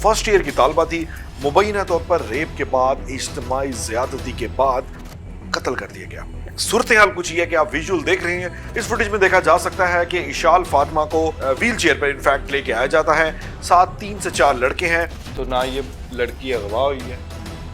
First year की तालबा थी, मुबैना तौर पर रेप के बाद, इज्तिमाई ज़्यादती के बाद कत्ल कर दिया गया। सूरत हाल कुछ ये है कि आप विजुअल देख रहे हैं। इस फुटेज में देखा जा सकता है कि इशाल फातिमा को व्हील चेयर पर इनफैक्ट लेके आया जाता है। साथ 3 से 4 लड़के हैं। तो ना ये लड़की अगवा हुई है,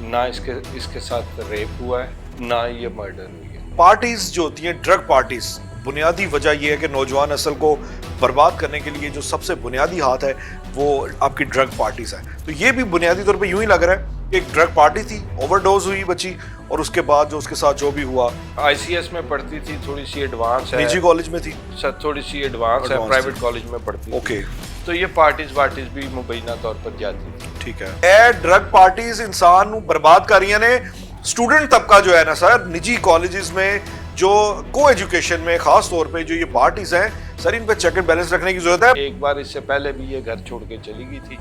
ना इसके साथ रेप हुआ है, ना ये मर्डर हुई है। पार्टीज जो होती हैं, ड्रग पार्टीज, बुनियादी वजह यह है कि नौजवान नस्ल को बर्बाद करने के लिए जो सबसे बुनियादी हाथ है वो आपकी ड्रग पार्टीज है। तो ये भी बुनियादी तौर पे यूं ही लग रहा है, एक ड्रग पार्टी थी, ओवरडोज हुई बच्ची, और उसके बाद जो उसके साथ जो भी हुआ। ICS में पढ़ती थी, थोड़ी सी एडवांस है, निजी कॉलेज में थी, सर थोड़ी सी एडवांस है, प्राइवेट कॉलेज में पढ़ती थी। ओके, तो ये पार्टीज भी मुबैना तौर पर जाती थी। ठीक है। ए ड्रग पार्टीज इंसान ਨੂੰ बर्बाद कर रही ने। स्टूडेंट तबका जो है ना सर, निजी कॉलेजेस में जो को एजुकेशन में खास तौर पे जो ये पार्टीज हैं सर, इन पे चेक एंड बैलेंस रखने की जरूरत है। एक बार इससे पहले भी ये घर छोड़ के चली गई थी,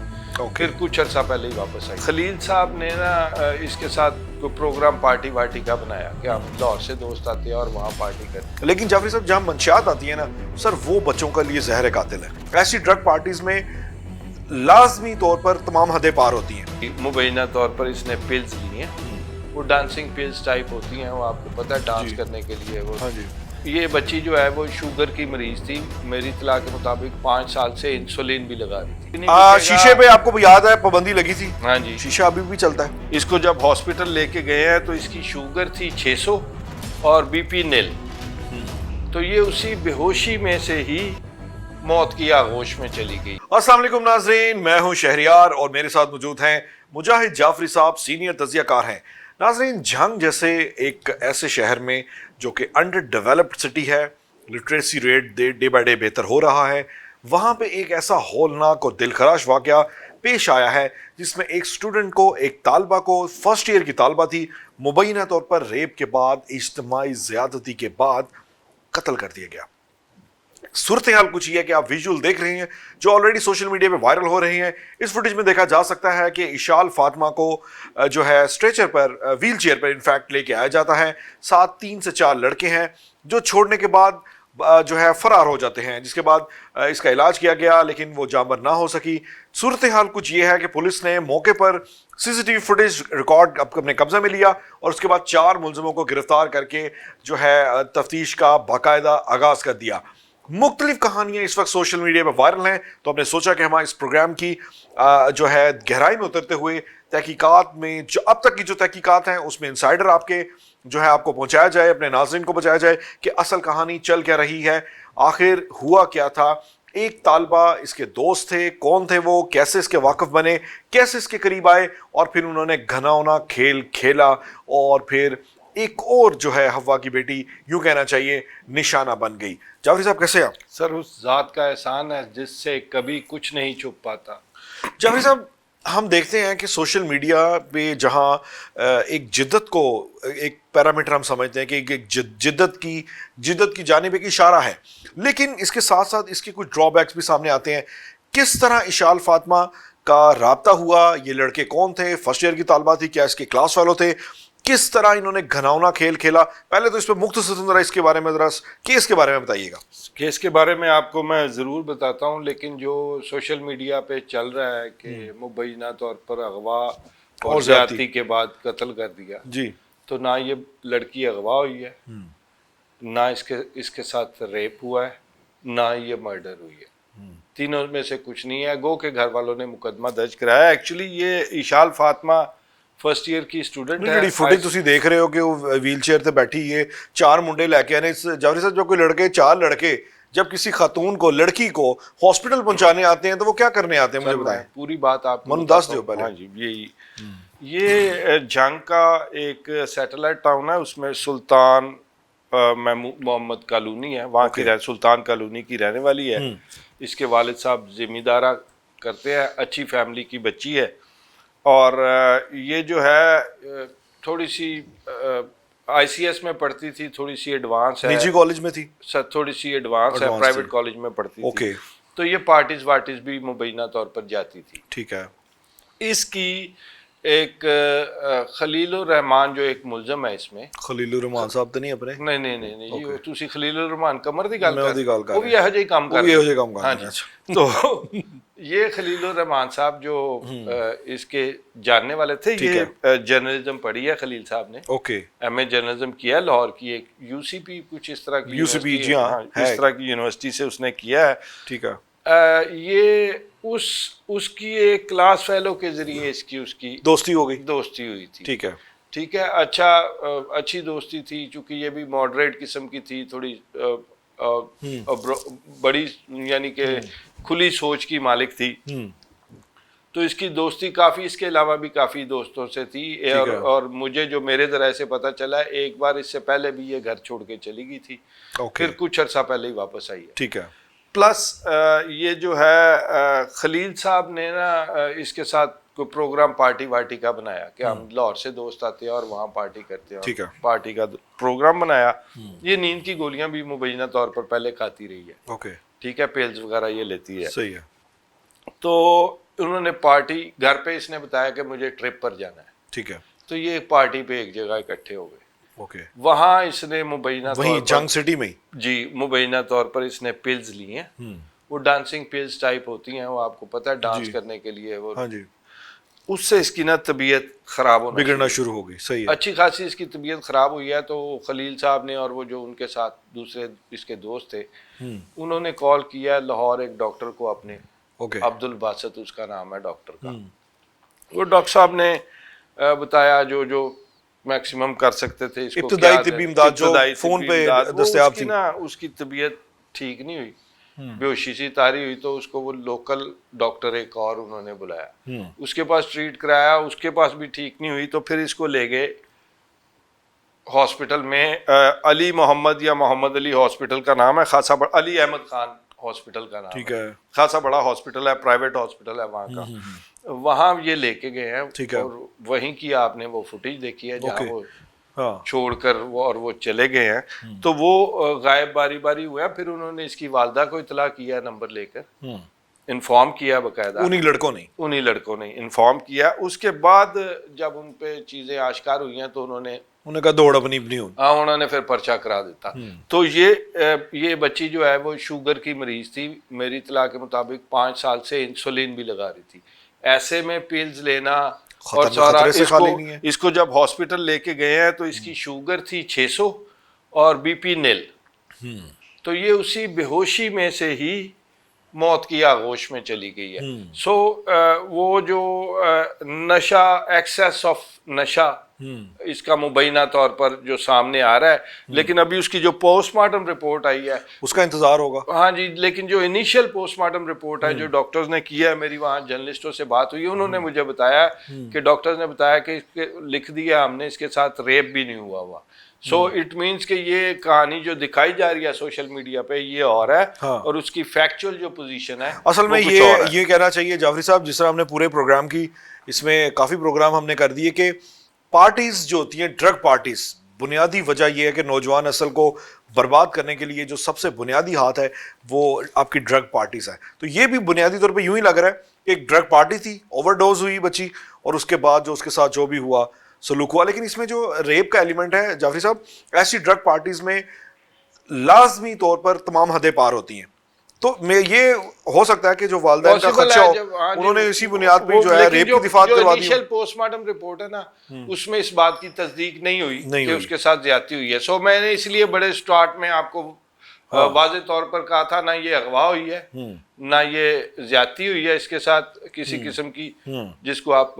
फिर कुछ अर्सा पहले ही वापस आई। खलील साहब ने ना इसके साथ कोई प्रोग्राम पार्टी वार्टी का बनाया कि हम लाहौर से दोस्त आते हैं और वहाँ पार्टी करते। लेकिन जाफरी साहब, जहाँ मंशियात आती है ना सर, वो बच्चों के लिए जहर कातिल है। ऐसी ड्रग पार्टीज में लाजमी तौर पर तमाम हदें पार होती हैं। मुबैना तौर पर इसने पिल्स ली हैं, वो डांसिंग पिल्स टाइप होती हैं, वो आपको पता है डांस करने के लिए वो। हाँ जी। ये बच्ची जो है वो शुगर की मरीज थी, मेरी इत्तला के मुताबिक 5 साल से इंसुलिन भी लगा रही थी। शीशे पे आपको याद है पाबंदी लगी थी? हाँ जी, शीशा अभी भी चलता है। इसको जब हॉस्पिटल लेके गए हैं तो इसकी शुगर थी 600 और BP नील। तो ये उसी बेहोशी में से ही मौत की आगोश में चली गई। अस्सलाम वालेकुम नाज़रीन, मैं हूं शहरियार और मेरे साथ मौजूद हैं मुजाहिद जाफरी साहब, सीनियर तजियाकार हैं। नाज़रीन, झंग जैसे एक ऐसे शहर में जो कि अंडर डेवलप्ड सिटी है, literacy rate day by day बेहतर हो रहा है, वहाँ पे एक ऐसा हौलनाक और दिलखराश वाक़या पेश आया है जिसमें एक स्टूडेंट को, एक तालबा को, फर्स्ट ईयर की तालबा थी, मुबैना तौर पर रेप के बाद, इज्तिमाई ज़्यादती के बाद कत्ल कर दिया गया। सूरत हाल कुछ ये है कि आप विजुअल देख रहे हैं जो ऑलरेडी सोशल मीडिया पे वायरल हो रहे हैं। इस फुटेज में देखा जा सकता है कि इशाल फातिमा को जो है स्ट्रेचर पर, व्हील चेयर पर इनफैक्ट लेके आया जाता है। साथ 3 से 4 लड़के हैं जो छोड़ने के बाद जो है फरार हो जाते हैं, जिसके बाद इसका इलाज किया गया लेकिन वो जामर ना हो सकी। सूरत हाल कुछ ये है कि पुलिस ने मौके पर CCTV फुटेज रिकॉर्ड अपने कब्जे में लिया और उसके बाद 4 मुलजिमों को गिरफ्तार करके जो है तफ्तीश का बाकायदा आगाज कर दिया। मुख्तलिफ कहानियां इस वक्त सोशल मीडिया पर वायरल हैं, तो हमने सोचा कि हम इस प्रोग्राम की जो है गहराई में उतरते हुए तहकीकात में, जो अब तक की जो तहकीकात हैं उसमें इंसाइडर आपके जो है आपको पहुंचाया जाए, अपने नाज़रीन को पहुंचाया जाए कि असल कहानी चल क्या रही है, आखिर हुआ क्या था। एक तालबा, इसके दोस्त थे, कौन थे वो, कैसे इसके वाकिफ बने, कैसे इसके करीब आए और फिर उन्होंने घनावना खेल खेला और फिर एक और जो है हवा की बेटी, यूं कहना चाहिए, निशाना बन गई। जाफरी साहब कैसे आप? सर उस जात का एहसान है जिससे कभी कुछ नहीं छुप पाता। जाफरी साहब, हम देखते हैं कि सोशल मीडिया पे जहां एक जिद्दत को एक पैरामीटर हम समझते हैं कि एक जिद्दत की जानिब एक इशारा है, लेकिन इसके साथ साथ इसके कुछ ड्रॉबैक्स भी सामने आते हैं। किस तरह इशाल फातिमा का राब्ता हुआ, ये लड़के कौन थे, फर्स्ट ईयर की तालबा थी, क्या इसके क्लास फेलो थे, किस तरह इन्होंने घनावना खेल खेला। पहले तो इस पर मुख्तसर जरा इसके बारे में, जरा केस के बारे में बताइएगा। केस के बारे में आपको मैं ज़रूर बताता हूँ, लेकिन जो सोशल मीडिया पे चल रहा है कि मुबैना तौर पर अगवा और ज़्यादती के बाद कत्ल कर दिया जी, तो ना ये लड़की अगवा हुई है, ना इसके साथ रेप हुआ है, ना ये मर्डर हुई है। तीनों में से कुछ नहीं है। गो के घर वालों ने मुकदमा दर्ज कराया। एक्चुअली ये इशाल फातिमा फर्स्ट ईयर की स्टूडेंट है। फुटेज ਤੁਸੀਂ देख रहे हो कि वो व्हील चेयर पे बैठी है, 4 मुंडे लेके आने। जाफरी साहब, जो कोई लड़के, 4 लड़के जब किसी खातून को, लड़की को हॉस्पिटल पहुंचाने आते हैं तो वो क्या करने आते हैं, मुझे बताएं। पूरी बात आप मन दस दो पहले। हाँ जी, ये झंग का एक सैटेलाइट टाउन है, उसमें सुल्तान मोहम्मद कॉलोनी है, वहाँ की सुल्तान कॉलोनी की रहने वाली है। इसके वालिद साहब जिम्मेदारा करते हैं, अच्छी फैमिली की बच्ची है। और ये जो है थोड़ी सी ICS में पढ़ती थी, थोड़ी सी एडवांस है, निजी कॉलेज में थी सर, थोड़ी सी एडवांस है, प्राइवेट कॉलेज में पढ़ती थी। तो ये पार्टीज वार्टीज भी मुबैना तौर पर जाती थी। ठीक है। इसकी एक खलीलुर रहमान जो एक मुलजम है इसमें, खलीलुर रहमान साहब तो नहीं अपने? नहीं जी, तुसी खलीलुर रहमान कमर दी गल कर, वो भी वो भी ਇਹੋ ਜਿਹੇ ਕੰਮ ਕਰ, वो भी ਇਹੋ ਜਿਹੇ ਕੰਮ ਕਰ। हाँ जी। तो یہ خلیل الرحمان صاحب جو اس کے جاننے والے تھے, یہ جرنلزم پڑھی ہے خلیل صاحب نے, اوکے, ایم اے جرنلزم کیا ہے لاہور کی ایک یو سی پی کچھ اس طرح کی اس طرح کی یونیورسٹی سے اس نے کیا ہے. ٹھیک ہے, یہ اس کی ایک کلاس فیلو کے ذریعے اس کی دوستی ہوئی تھی. ٹھیک ہے, اچھی دوستی تھی, چونکہ یہ بھی ماڈریٹ قسم کی تھی, تھوڑی بڑی یعنی کہ کھلی سوچ کی مالک تھی, تو اس کی دوستی کافی, اس کے علاوہ بھی کافی دوستوں سے تھی. اور مجھے جو میرے ذرائع سے پتہ چلا ہے, ایک بار اس سے پہلے بھی یہ گھر چھوڑ کے چلی گئی تھی, پھر کچھ عرصہ پہلے ہی واپس آئی ہے. ٹھیک ہے. پلس یہ جو ہے خلیل صاحب نے نا اس کے ساتھ کوئی پروگرام پارٹی وارٹی کا بنایا کہ ہم لاہور سے دوست آتے ہیں اور وہاں پارٹی کرتے ہیں, پارٹی کا پروگرام بنایا. یہ نیند کی گولیاں بھی مبینہ طور پر پہلے کھاتی رہی ہے, اوکے, ٹھیک ہے, پیلز وغیرہ یہ لیتی ہے, صحیح ہے. تو انہوں نے پارٹی گھر پہ اس نے بتایا کہ مجھے ٹرپ پر جانا ہے, ٹھیک ہے, تو یہ پارٹی پہ ایک جگہ اکٹھے ہو گئے. اوکے, وہاں اس نے مبینہ طور پر جنگ سٹی میں جی مبینہ طور پر اس نے پلز لی ہیں, وہ ڈانسنگ پلز ٹائپ ہوتی ہیں, وہ آپ کو پتہ ہے ڈانس کرنے کے لیے, وہ اس سے اس کی نا طبیعت خراب ہونا بگڑنا شروع ہو گئی. صحیح ہے, اچھی خاصی اس کی طبیعت خراب ہوئی ہے. تو خلیل صاحب نے اور وہ جو ان کے ساتھ دوسرے اس کے دوست تھے, انہوں نے کال کیا لاہور ایک ڈاکٹر کو اپنے, عبد الباسط اس کا نام ہے ڈاکٹر کا. وہ ڈاکٹر صاحب نے بتایا جو میکسیمم کر سکتے تھے, اس کو ابتدائی طبی امداد جو فون پہ دستیاب تھی, اس کی طبیعت ٹھیک نہیں ہوئی, بے ہوشی سی طاری ہوئی. تو اس کو وہ لوکل ڈاکٹر ایک اور انہوں نے بلایا, اس کے پاس ٹریٹ کرایا, اس کے پاس بھی ٹھیک نہیں ہوئی. تو پھر اس کو لے گئے ہاسپٹل میں, علی محمد یا محمد علی ہاسپٹل کا نام ہے, خاصا بڑا, علی احمد خان ہاسپٹل کا نام ہے, خاصا بڑا ہاسپٹل ہے, پرائیویٹ ہاسپٹل ہے وہاں کا. وہاں یہ لے کے گئے ہیں اور وہیں کی آپ نے وہ فوٹیج دیکھی ہے جہاں وہ چھوڑ کر وہ چلے گئے ہیں. تو وہ غائب باری باری ہوئے ہیں. پھر انہوں نے اس کی والدہ کو اطلاع کیا, نمبر لے کر انفارم کیا باقاعدہ, انہی لڑکوں نے انفارم کیا. اس کے بعد جب ان پہ چیزیں آشکار ہوئی ہیں تو انہوں نے کہا دوڑ اپنی انہوں نے پھر پرچہ کرا دیتا. تو یہ بچی جو ہے وہ شوگر کی مریض تھی, میری اطلاع کے مطابق 5 سال سے انسولین بھی لگا رہی تھی. ایسے میں پیلز لینا اور سارا, اس کو جب ہاسپٹل لے کے گئے ہیں تو اس کی شوگر تھی 600 اور بی پی نیل. تو یہ اسی بے ہوشی میں سے ہی موت کی آغوش میں چلی گئی ہے. سو وہ جو نشہ, ایکسیس آف نشہ اس کا مبینہ طور پر جو سامنے آ رہا ہے, لیکن ابھی اس کی جو پوسٹ مارٹم رپورٹ آئی ہے اس کا انتظار ہوگا. ہاں جی, لیکن جو انیشیل پوسٹ مارٹم رپورٹ ہے جو ڈاکٹرز نے کیا ہے, میری وہاں جرنلسٹوں سے بات ہوئی, انہوں نے مجھے بتایا کہ ڈاکٹرز نے بتایا کہ لکھ دیا ہم نے, اس کے ساتھ ریپ بھی نہیں ہوا. سو اٹ مینس کہ یہ کہانی جو دکھائی جا رہی ہے سوشل میڈیا پہ یہ اور ہے, اور اس کی فیکچوئل جو پوزیشن ہے اصل میں یہ کہنا چاہیے جعفری صاحب, جس طرح ہم نے پورے پروگرام کی, اس میں کافی پروگرام ہم نے کر دیے کہ پارٹیز جو ہوتی ہیں, ڈرگ پارٹیز, بنیادی وجہ یہ ہے کہ نوجوان نسل کو برباد کرنے کے لیے جو سب سے بنیادی ہاتھ ہے وہ آپ کی ڈرگ پارٹیز ہے. تو یہ بھی بنیادی طور پہ یوں ہی لگ رہا ہے کہ ایک ڈرگ پارٹی تھی, اوور ڈوز ہوئی بچی, اور اس کے بعد جو اس کے ساتھ جو بھی ہوا سلوک ہوا. لیکن اس میں جو ریپ کا ایلیمنٹ ہے جعفری صاحب, ایسی ڈرگ پارٹیز میں لازمی طور پر تمام حدیں پار ہوتی ہیں. تو میں یہ ہو سکتا ہے کہ جو والدین کا خدشہ ہو, انہوں نے اسی بنیاد پہ جو ہے ریپ کی دفعات کروا دی. انیشل پوسٹ مارٹم رپورٹ ہے نا, اس میں اس بات کی تصدیق نہیں ہوئی کہ اس کے ساتھ زیادتی ہوئی ہے. سو میں نے اس لیے بڑے سٹارٹ میں آپ کو واضح طور پر کہا تھا, نہ یہ اغوا ہوئی ہے, نہ یہ زیادتی ہوئی ہے اس کے ساتھ کسی قسم کی, جس کو آپ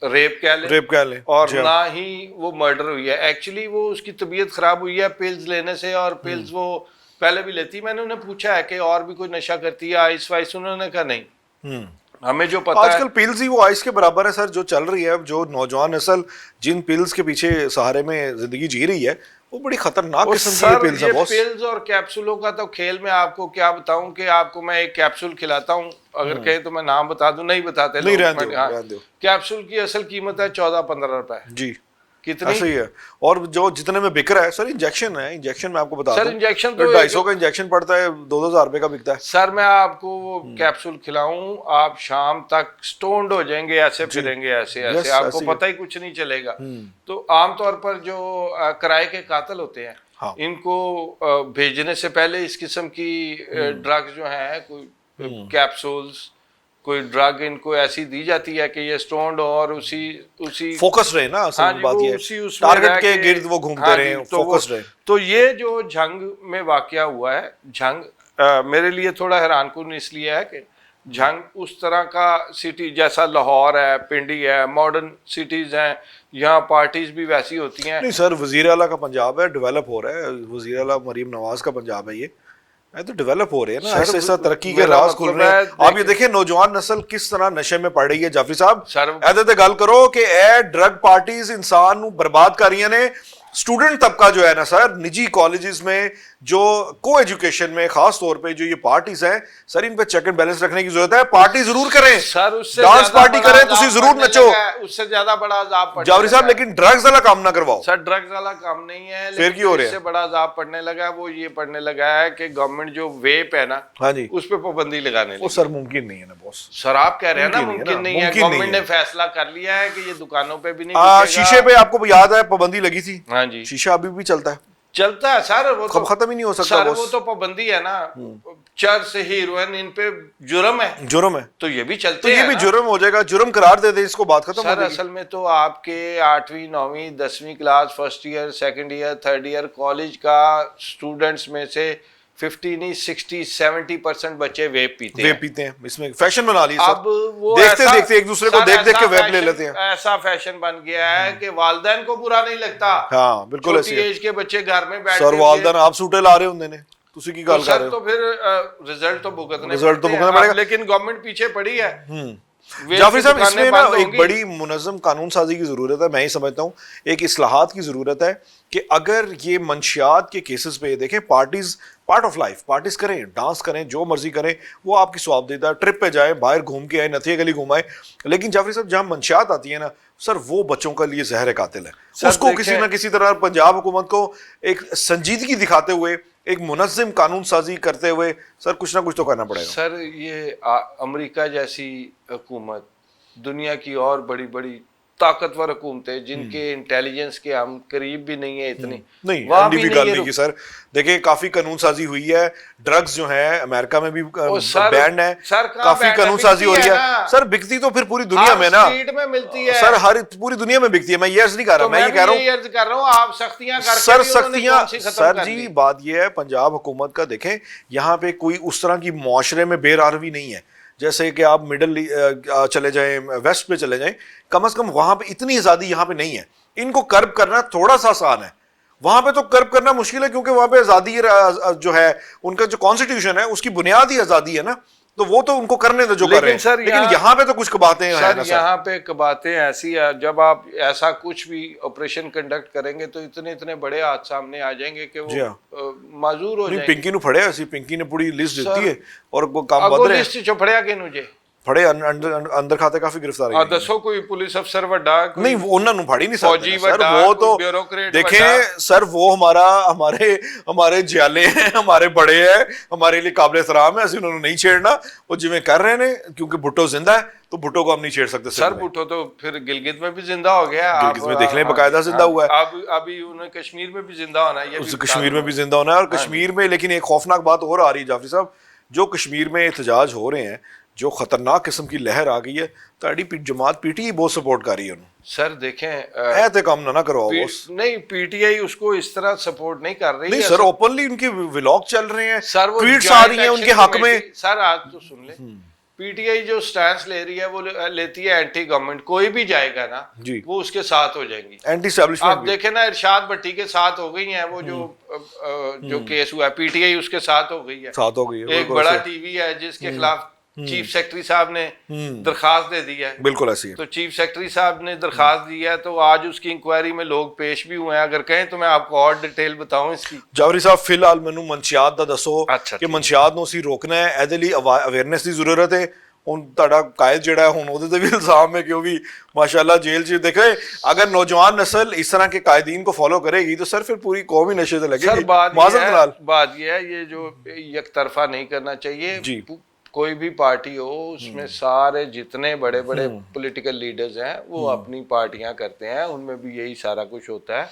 ریپ کہہ لیں, اور نہ ہی وہ مرڈر ہوئی ہے. ایکچولی وہ اس کی طبیعت خراب ہوئی ہے پیلز لینے سے, اور پیلز وہ پہلے بھی لیتی. میں نے انہیں پوچھا ہے کہ اور بھی کوئی نشہ کرتی ہے, آئس وائس, انہوں نے کہا نہیں. ہمیں جو پتا آج کل پیلز ہی وہ آئس کے برابر ہے سر جو چل رہی ہے. جو نوجوان نسل جن پیلز کے پیچھے سہارے میں زندگی جی رہی ہے وہ بڑی خطرناک قسم کی پیلز ہے. پیلز اور کیپسولوں کا تو کھیل میں آپ کو کیا بتاؤں کہ آپ کو میں ایک کیپسول کھلاتا ہوں, اگر کہیں تو میں نام بتا دوں, نہیں بتاتے لوگ. کیپسول کی اصل قیمت ہے 14-15 روپے. جی کتنی صحیح ہے. اور جو جتنے میں بک رہا ہے سر انجیکشن ہے, انجیکشن میں آپ کو بتا دوں, سر انجیکشن تو 250 کا انجیکشن پڑتا ہے, 2,000 روپے کا بکتا ہے. سر میں آپ کو وہ کیپسول کھلاؤں, آپ شام تک سٹونڈ ہو جائیں گے, ایسے پھریں گے ایسے, آپ کو پتہ ہی کچھ نہیں چلے گا. تو عام طور پر جو کرائے کے قاتل ہوتے ہیں, ان کو بھیجنے سے پہلے اس قسم کی ڈرگز جو ہیں کوئی कैप्सूल्स, कोई ड्रग इनको ऐसी दी जाती है कि ये स्टोन्ड और उसी फोकस रहे ना, हाँ असल जी, बात वो ये उसी उसमें टारगेट रह के गिर्द वो घूमते हाँ रहे, जी, तो फोकस रहे। तो ये जो झंग में वाकया हुआ है, झंग मेरे लिए थोड़ा हैरानकुन इसलिए है कि झंग उस तरह का सिटी जैसा लाहौर है, पिंडी है, मॉडर्न सिटीज हैं, यहाँ पार्टीज भी वैसी होती हैं। नहीं सर, वजीर आला का पंजाब है, डेवलप हो रहा है, वजीर आला मरीम नवाज का पंजाब है, ये तो डेवलप हो रहे हैं ना, सर, ऐसे ऐसा तरक्की के मेरा राज खुल मतलब रहे हैं। है, आप ये देखिए नौजवान नस्ल किस तरह नशे में पड़ रही है। जाफरी साहब सर, ऐसे गल करो कि ए ड्रग पार्टीज इंसान नू बर्बाद कर रही ने। स्टूडेंट तबका जो है ना सर, निजी कॉलेजेस में जो को एजुकेशन में खास तौर पे जो ये पार्टीज हैं सर, इन पे चेक एंड बैलेंस रखने की जरूरत है। पार्टी जरूर करें सर, उससे डांस ज्यादा पार्टी बड़ा करें, अजाब तुसी जरूर पड़ने नचो, लगा है, उससे ज्यादा बड़ा अजाब पड़ने जावरी साहब, लगा है। लेकिन ड्रग्स वाला काम ना करवाओ सर, ड्रग्स वाला काम नहीं है, फिर क्यों हो रहा है? इससे बड़ा अजाब पड़ने लगा है, वो ये पड़ने लगा है कि गवर्नमेंट जो वेप है ना, हाँ जी, उस पे पाबंदी लगाने वो लगी। सर मुमकिन नहीं है ना बॉस। सर, आप कह रहे हैं ना मुमकिन नहीं है, मुमकिन नहीं गवर्नमेंट ने है। फैसला कर लिया है कि ये दुकानों पे भी नहीं बिकेगा। शीशे पे आपको याद है पाबंदी लगी थी? हाँ जी, शीशा अभी भी चलता है, चलता है सर, वो तो खत्म ही नहीं हो सकता सर, बॉस। वो तो पाबंदी है ना, चर्स, हीरोइन, इन पे जुर्म है, जुर्म है तो ये भी चलते तो ये हैं भी ना। जुर्म हो जाएगा, जुर्म करार दे दे, इसको बात खत्म हो सर, जाएगी। असल में तो आपके 8वीं 9वीं 10वीं class, first year, second year, third year college का स्टूडेंट्स में से 50 नहीं 60-70% बच्चे वेप पीते वेप हैं। पीते हैं, इसमें फैशन बना लिया अब सब, वो देखते ऐसा- देखते एक दूसरे को सर, देख देख के ऐसा वेप ले फैशन- लेते हैं। ऐसा फैशन बन गया है कि वालिदैन को बुरा नहीं लगता। हाँ बिल्कुल छोटी ऐसे है। एज के बच्चे घर में बैठ सर वालदान आप सूटे ला रहे होंगे ने, तुसी की गल कर सर, रहे तो हो। फिर रिजल्ट तो भुगतने रिजल्ट तो पड़ते हैं। भुगतना पड़ेगा। अब लेकिन गवर्नमेंट पीछे पड़ी है। वेप जाफरी की साहब, दुकानें इसमें ना बंद एक होंगी। बड़ी मुनज़्ज़म कानून साजी की ज़रूरत है। मैं ही समझता हूँ एक इस्लाहात की ज़रूरत है कि अगर ये मंशियात के केसेस पे देखें, parties part of life, parties करें, डांस करें, जो मर्जी करें, वो आपकी स्वाबदीदा, ट्रिप पे जाए, बाहर घूम के आए, नथिया गली घुमाए, लेकिन जाफरी साहब जहाँ मंशियात आती है ना सर, वो बच्चों का लिए जहर कातिल है। सर, उसको किसी देखें- ना किसी तरह पंजाब हुकूमत को एक संजीदगी दिखाते हुए, एक मुनज़्ज़म कानून साजी करते हुए सर कुछ ना कुछ तो करना पड़ेगा। सर, ये अमेरिका जैसी हुकूमत, दुनिया की और बड़ी बड़ी ताकतवर हुकूमतें जिनके इंटेलिजेंस के हम करीब भी नहीं है इतनी, नहीं वहाँ एंडी भी भी नहीं गल ये नहीं की सर। देखिए काफी कानून साजी हुई है, ड्रग्स जो है अमेरिका में भी सर- बैन है, सर, कहाँ काफी बैन है? कानून साजी हो बिकती रही है है ना। सर। बिकती तो फिर पूरी दुनिया हर में ना स्ट्रीट में मिलती है सर, हर पूरी दुनिया में बिकती है। मैं ये अर्ज नहीं कर रहा, तो मैं ये भी कह रहा यही हूँ अर्ज कर रहा हूँ, आप सख्तियां करके सर, भी उन्होंने सख्तियां कौन सी खत्म सर कर जी, दी? बात ये है पंजाब हुकूमत का, देखें यहाँ पे कोई उस तरह की मुआशरे में बेरारवी नहीं है जैसे कि आप मिडल चले जाएं, वेस्ट पे चले जाएं, कम से कम वहां पे इतनी आज़ादी यहाँ पे नहीं है। इनको कर्ब करना थोड़ा सा आसान है, वहां पे तो कर्ब करना मुश्किल है, क्योंकि वहां पे आज़ादी जो है, उनका जो कॉन्स्टिट्यूशन है उसकी बुनियाद ही आज़ादी है ना, तो वो तो उनको करने दो जो कर रहे हैं। सर, लेकिन यहाँ पे तो कुछ कबातें हैं सर, ना सर। यहाँ पे कबातें ऐसी है, जब आप ऐसा कुछ भी ऑपरेशन कंडक्ट करेंगे तो इतने इतने बड़े हाथ सामने आ जाएंगे कि जी वो हाँ। माजूर हो नहीं, जाएंगे। पिंकी नु फड़े ऐसी, पिंकी ने पूरी लिस्ट सर, दी है और वो काम अगो बद रहे हैं। लिस्ट चुपड़िया के नुजे फड़े अंदर खाते काफी गिरफ्तारी हुई है। दसो कोई पुलिस अफसर वड्डा, कोई नहीं, वो उन्होंने फाड़ी नहीं सकते फौजी ना, सर, वड्डा, वो कोई तो ब्यूरोक्रेट देखें वड्डा। सर, वो हमारे हमारे ज्याले हैं, हमारे बड़े हैं, हमारे लिए काबिल एहतराम है, ऐसे उन्होंने नहीं छेड़ना। वो जिम्मे कर रहे हैं, क्योंकि भुट्टो जिंदा है तो भुट्टो को हम नहीं छेड़ सकते। सर, भुट्टो तो फिर गिलगित में भी जिंदा हो गया, गिलगित में देख लें, बाकायदा जिंदा हुआ है। अब अभी उन्हें कश्मीर में भी जिंदा होना है, ये भी कश्मीर में भी जिंदा होना है। और कश्मीर में लेकिन एक खौफनाक बात और आ रही है जाफरी साहब, जो कश्मीर में एहतजाज हो रहे हैं, जो खतरनाक किस्म की लहर आ गई है, ताड़ी जमात पीटीआई बहुत सपोर्ट कर रही है उन्हें। सर देखें, ऐसे काम ना करवाओ बॉस। नहीं, पीटीआई उसको इस तरह सपोर्ट नहीं कर रही नहीं है सर, ओपनली उनके व्लॉग चल रहे हैं, सर, वो ट्वीट्स आ रही हैं Joint उनके Action हक में। Committee- सर, आज तो सुन ले, पीटीआई जो स्टैंड ले रही है वो लेती है एंटी गवर्नमेंट, कोई भी जाएगा ना जी, वो उसके साथ हो जाएंगी। एंटी आप एस्टैब्लिशमेंट देखें ना, इरशाद भट्टी के साथ हो गई हैं वो जो केस हुआ है, पीटीआई उसके साथ हो गई है। साथ हो गई है, एक बिल्कुल बड़ा ऐसे। टीवी है जिसके खिलाफ चीफ सेक्रेटरी साहब ने दरखास्त दे दी है, बिल्कुल ऐसी है। तो चीफ सेक्रेटरी साहब ने दरखास्त दी है, तो आज उसकी इंक्वायरी में लोग पेश भी हुए हैं। अगर कहें तो मैं आपको और डिटेल बताऊं इसकी। जावरी साहब, फिलहाल मैनू मंशियात दा दसो अच्छा, कि ठीक। मंशियात ਨੂੰ ਅਸੀਂ ਰੋਕਣਾ ਹੈ, ਇਹਦੇ ਲਈ ਅਵੇਅਰਨੈਸ ਦੀ ਜ਼ਰੂਰਤ ਹੈ। ਹੁਣ ਤੁਹਾਡਾ ਕਾਇਦ ਜਿਹੜਾ ਹੈ ਹੁਣ ਉਹਦੇ ਤੇ ਵੀ ਇਲਜ਼ਾਮ ਹੈ ਕਿ ਉਹ ਵੀ माशाल्लाह जेल ਚ देखे। अगर नौजवान नस्ल इस तरह के कायदीन को फॉलो करेगी तो सर फिर पूरी कौम ही नशे से सर, लगेगी। बात ये है ये जो एक तरफा नहीं करना चाहिए जी। कोई भी पार्टी हो उसमें सारे जितने बड़े बड़े पॉलिटिकल लीडर्स हैं वो अपनी पार्टियां करते हैं, उनमें भी यही सारा कुछ होता है।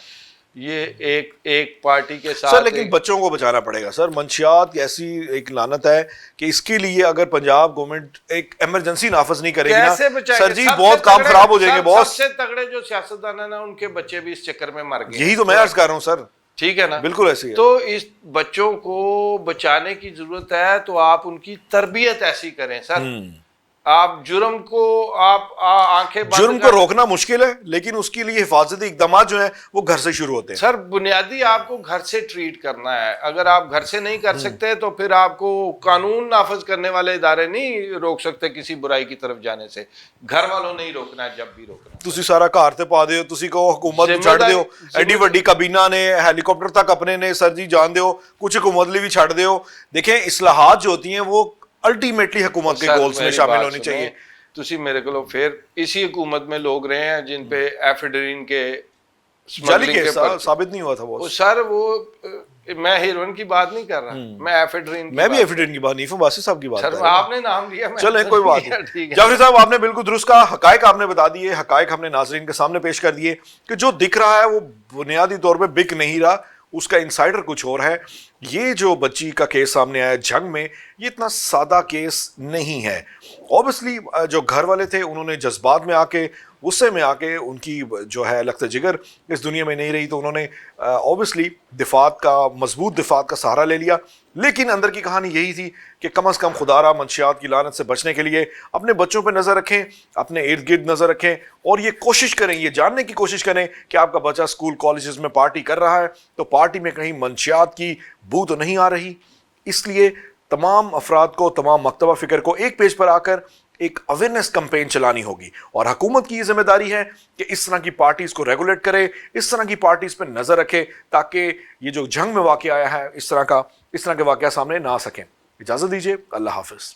یہ ایک پارٹی کے ساتھ سر لیکن بچوں کو بچانا پڑے گا سر. منشیات ایسی ایک لعنت ہے کہ اس کے لیے اگر پنجاب گورنمنٹ ایک ایمرجنسی نافذ نہیں کرے گی نا سر جی بہت کام خراب ہو جائیں گے بہت. سب سے تگڑے جو سیاستدان ہیں نا ان کے بچے بھی اس چکر میں مر گئے. یہی تو میں عرض کر رہا ہوں سر. ٹھیک ہے نا, بالکل ایسے ہی. تو اس بچوں کو بچانے کی ضرورت ہے تو آپ ان کی تربیت ایسی کریں سر. آپ جرم کو آپ آنکھیں بند جرم کو روکنا مشکل ہے لیکن اس کے لیے حفاظتی اقدامات جو ہیں وہ گھر سے شروع ہوتے ہیں. سر بنیادی آپ کو گھر سے ٹریٹ کرنا ہے. اگر آپ گھر سے نہیں کر سکتے تو پھر آپ کو قانون نافذ کرنے والے ادارے نہیں روک سکتے کسی برائی کی طرف جانے سے. گھر والوں نے ہی روکنا ہے جب بھی روکنا. تسی سارا گھر تے پا دیو, تسی کو حکومت نوں چھڈ دیو, ایڈی وڈی کابینہ نے ہیلی کاپٹر تک اپنے نے سر جی جان دیو, کچھ حکومت لی بھی چھڈ دیو. دیکھیں اصلاحات جو ہوتی ہیں وہ الٹیمیٹلی حکومت کے گولز میں شامل ہونی چاہیے. تسی میرے کو پھر اسی حکومت میں لوگ رہے ہیں جن پہ ایفیڈرین کے جعلی کیس ثابت نہیں ہوا تھا وہ سر. وہ میں ہیروئن کی بات نہیں کر رہا, میں ایفیڈرین میں بھی ایفیڈرین کی بات نہیں, باسی صاحب کی بات سر. آپ نے نام لیا, چلیں کوئی بات نہیں. جعفری صاحب آپ نے بالکل درست کہا, حقائق آپ نے بتا دیے, حقائق ہم نے ناظرین کے سامنے پیش کر دیے کہ جو دکھ رہا ہے وہ بنیادی طور پہ بک نہیں رہا, اس کا انسائڈر کچھ اور ہے. یہ جو بچی کا کیس سامنے آیا جنگ میں, یہ اتنا سادہ کیس نہیں ہے. اوبیسلی جو گھر والے تھے انہوں نے جذبات میں آ کے, غصے میں آ کے, ان کی جو ہے لخت جگر اس دنیا میں نہیں رہی تو انہوں نے اوبیسلی مضبوط دفاع کا سہارا لے لیا. لیکن اندر کی کہانی یہی تھی کہ کم از کم خدارہ منشیات کی لعنت سے بچنے کے لیے اپنے بچوں پہ نظر رکھیں, اپنے ارد گرد نظر رکھیں, اور یہ کوشش کریں, یہ جاننے کی کوشش کریں کہ آپ کا بچہ اسکول کالجز میں پارٹی کر رہا ہے تو پارٹی میں کہیں منشیات کی بو تو نہیں آ رہی. اس لیے تمام افراد کو, تمام مکتبہ فکر کو ایک پیج پر آ کر ایک اویئرنیس کمپین چلانی ہوگی, اور حکومت کی یہ ذمہ داری ہے کہ اس طرح کی پارٹیز کو ریگولیٹ کرے, اس طرح کی پارٹیز پہ نظر رکھے تاکہ یہ جو جنگ میں واقع آیا ہے اس طرح کے واقعہ سامنے نہ آ سکیں. اجازت دیجیے, اللہ حافظ.